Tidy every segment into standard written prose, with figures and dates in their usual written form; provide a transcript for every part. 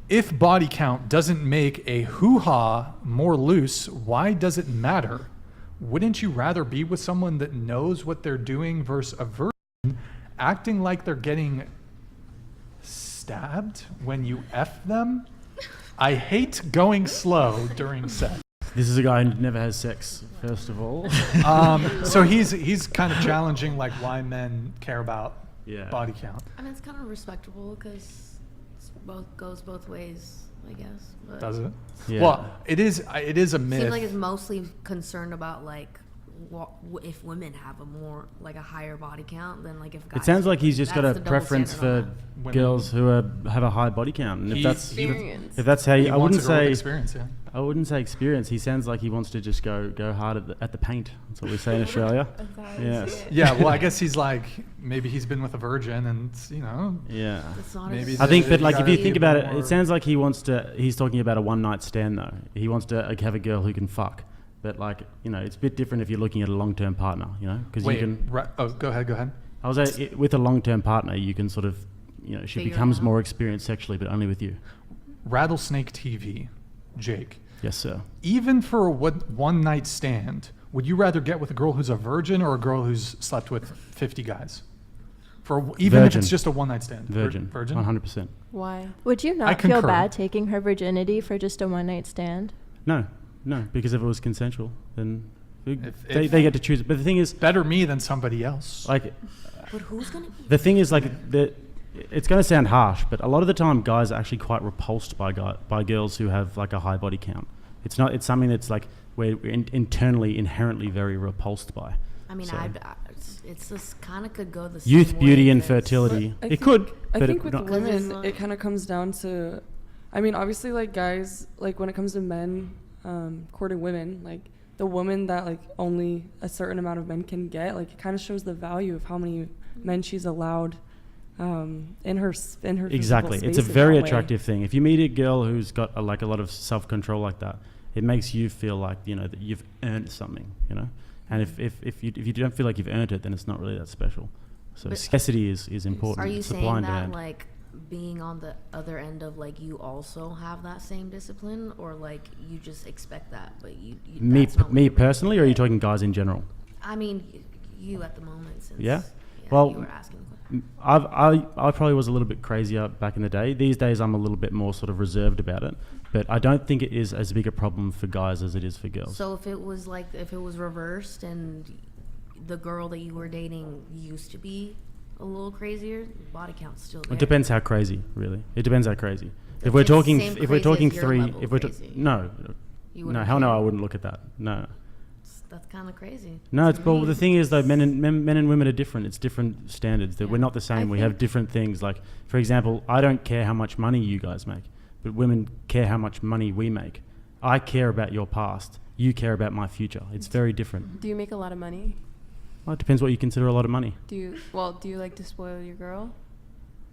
If body count doesn't make a hoo-ha more loose, why does it matter? Wouldn't you rather be with someone that knows what they're doing versus a virgin acting like they're getting stabbed when you F them? I hate going slow during sex. This is a guy who never has sex, first of all. So he's kind of challenging like why men care about body count. I mean, it's kind of respectable because goes both ways, I guess. But Does it? Yeah. Well, it is a myth. seems like it's mostly concerned about like if women have a higher body count than like if guys. It sounds like he's just got That's a the double preference standard for girls who have a high body count, and if that's how He you, I wants wouldn't a girl with say experience, yeah. I wouldn't say experience. He sounds like he wants to just go hard at the paint. That's what we say in Australia. Yes. Yeah, well, I guess he's like, maybe he's been with a virgin and, Yeah. maybe I think, but like if you gotta think be about it, more- it sounds like he's talking about a one-night stand though. He wants to like, have a girl who can fuck. But like, it's a bit different if you're looking at a long-term partner, because you can... Go ahead. I was with a long-term partner, you can sort of, she Figure it becomes out. more experienced sexually, but only with you. Rattlesnake TV, Jake. Yes, sir. Even for a one-night stand, would you rather get with a girl who's a virgin or a girl who's slept with 50 guys? Even if Virgin. it's just a one-night stand. Virgin. Virgin? 100%. Why? Would you I not feel concur. bad taking her virginity for just a one-night stand? No, because if it was consensual, then If- they get to choose it. But the thing is, Better me than somebody else. like, But who's gonna? the thing is, like, it's going to sound harsh, but a lot of the time, guys are actually quite repulsed by girls who have like a high body count. It's something that's like we're internally, inherently very repulsed by. I mean, So- it's just kind of could go the same Youth, beauty, way and as- fertility. But I It think- could, I but think it with not. women, not- it kind of comes down to, I mean, obviously, like guys, like when it comes to men courting women, like the woman that like only a certain amount of men can get, like it kind of shows the value of how many men she's allowed in her physical Exactly. It's a space in very that way. attractive thing. If you meet a girl who's got a lot of self-control like that, it makes you feel like, that you've earned something, And if you don't feel like you've earned it, then it's not really that special. So But scarcity is important. Are you Supply saying and that demand. like being on the other end of like you also have that same discipline, or like you just expect that, but you that's not what Me you're bringing? personally, or are you talking guys in general? I mean, you at the moment. Since, Yeah? Well, you were asking the question. I probably was a little bit crazier back in the day. These days, I'm a little bit more sort of reserved about it. But I don't think it is as big a problem for guys as it is for girls. So if it was reversed and the girl that you were dating used to be a little crazier, body count's still there. It depends how crazy, really. It depends how crazy. So If we're it's the talking, same if we're crazy talking as your three, level if we're crazy. no, You no, wouldn't hell no, care? I wouldn't look at that. No, That's kind of crazy. no. It's To but me, the thing is though, it's- men and women are different. It's different standards. That we're not the same. We have different things. Like for example, I don't care how much money you guys make, but women care how much money we make. I care about your past. You care about my future. It's very different. Do you make a lot of money? Well, it depends what you consider a lot of money. Do you like to spoil your girl?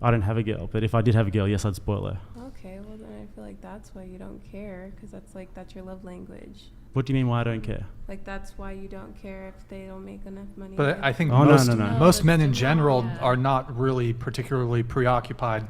I don't have a girl, but if I did have a girl, yes, I'd spoil her. Okay, well then I feel like that's why you don't care, because that's your love language. What do you mean why I don't care? Like that's why you don't care if they don't make enough money. But I think Oh, no, most, no, no. most men in that's general different. are not really particularly preoccupied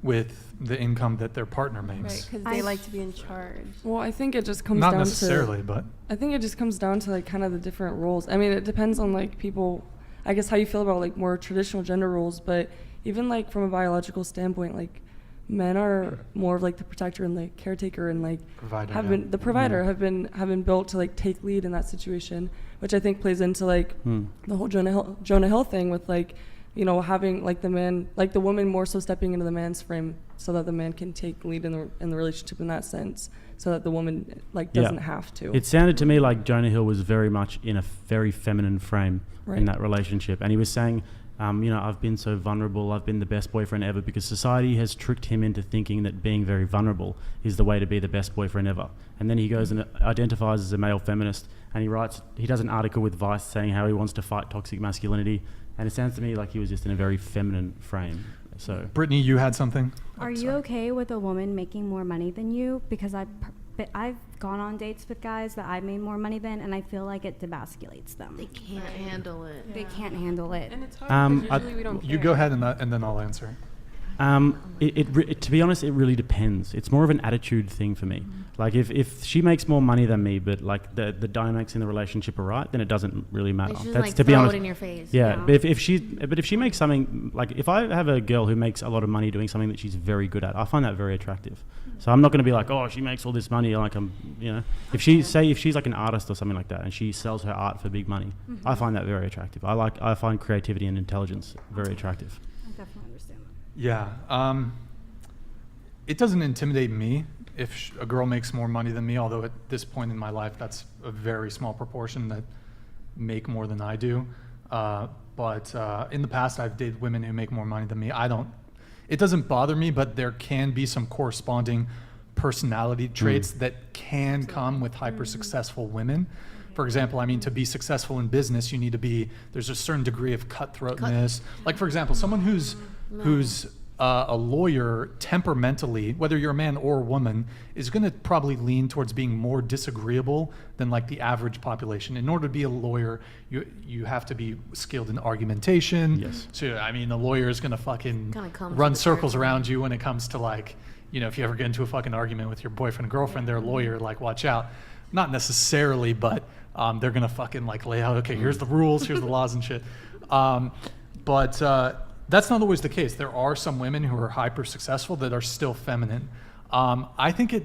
with the income that their partner right, makes. because they like to be in charge. Well, I think it just comes Not down necessarily, but I think it just comes down to like kind of the different roles. I mean, it depends on like people, I guess how you feel about like more traditional gender roles, but even like from a biological standpoint, like men are more of like the protector and like caretaker and like provider. have yeah. been the provider have been built to like take lead in that situation, which I think plays into like the whole Jonah Hill thing with like, having like the man, like the woman more so stepping into the man's frame so that the man can take lead in the relationship in that sense, so that the woman like Yeah. doesn't have to. It sounded to me like Jonah Hill was very much in a very feminine frame in Right. that relationship. And he was saying, I've been so vulnerable, I've been the best boyfriend ever, because society has tricked him into thinking that being very vulnerable is the way to be the best boyfriend ever. And then he goes and identifies as a male feminist, and he does an article with Vice saying how he wants to fight toxic masculinity. And it sounds to me like he was just in a very feminine frame. So Brittany, you had something? Are you okay with a woman making more money than you? Because I've gone on dates with guys that I made more money than, and I feel like it demasculates them. They can't handle it. They can't handle it. And it's hard because I- usually we don't care. You go ahead and then I'll answer. To be honest, it really depends. It's more of an attitude thing for me. Like if she makes more money than me, but like the dynamics in the relationship are right, then it doesn't really matter. It's just That's like to be throw honest. it in your face. Yeah, but if she makes something, like if I have a girl who makes a lot of money doing something that she's very good at, I find that very attractive. So I'm not going to be like, oh, she makes all this money, like if she's like an artist or something like that, and she sells her art for big money, I find that very attractive. I find creativity and intelligence very attractive. I definitely understand that. Yeah. It doesn't intimidate me if a girl makes more money than me, although at this point in my life, that's a very small proportion that make more than I do. But in the past, I've dated women who make more money than me. It doesn't bother me, but there can be some corresponding personality traits that can come with hyper successful women. For example, I mean, to be successful in business, you need to be, there's a certain degree of cutthroatness. Like, for example, someone who's a lawyer temperamentally, whether you're a man or a woman, is going to probably lean towards being more disagreeable than like the average population. In order to be a lawyer, you have to be skilled in argumentation. Yes. So, I mean, a lawyer is going to fucking Kinda comes run with the circles territory. around you when it comes to like, if you ever get into a fucking argument with your boyfriend or girlfriend, they're a lawyer, like watch out. Not necessarily, but they're going to fucking like lay out, okay, here's the rules, here's the laws and shit. But that's not always the case. There are some women who are hyper successful that are still feminine. I think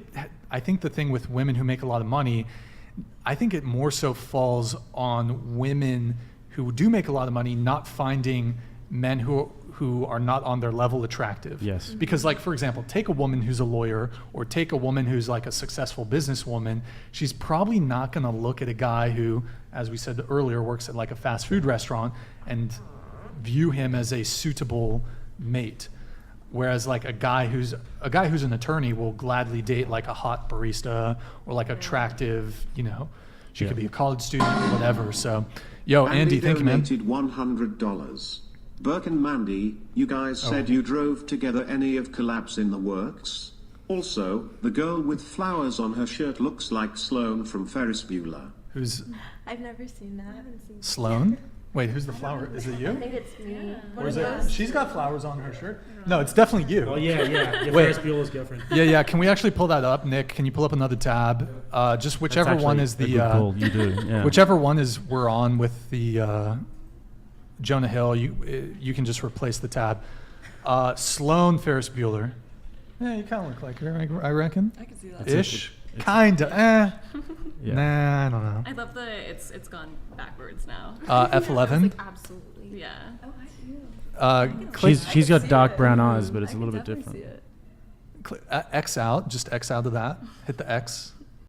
the thing with women who make a lot of money, I think it more so falls on women who do make a lot of money not finding men who are not on their level attractive. Yes. Because like, for example, take a woman who's a lawyer or take a woman who's like a successful businesswoman. She's probably not going to look at a guy who, as we said earlier, works at like a fast food restaurant and view him as a suitable mate. Whereas like a guy who's an attorney will gladly date like a hot barista or like attractive, she could be a college student or whatever. So, Andy, thank you, man. donated $100. Burke and Mandy, you guys said you drove together. Any of collabs in the works? Also, the girl with flowers on her shirt looks like Sloane from Ferris Bueller. Who's I've never seen that. Sloane? Wait, who's the flower? Is it you? I think it's me. Or is it? She's got flowers on her shirt. No, it's definitely you. Oh yeah. Your Wait. Ferris Bueller's girlfriend. Yeah. Can we actually pull that up, Nick? Can you pull up another tab? Just whichever That's one actually is a good call. You do. Yeah. whichever one is we're on with the Jonah Hill. You can just replace the tab. Sloane Ferris Bueller. Yeah, you kind of look like her, I reckon. I can see that. Ish. Kinda. Yeah. Nah, I don't know. I love it's gone backwards now. F11. Absolutely. Yeah. Click, She's got dark brown eyes, but it's a little bit different. X out. Just X out of that. Hit the X.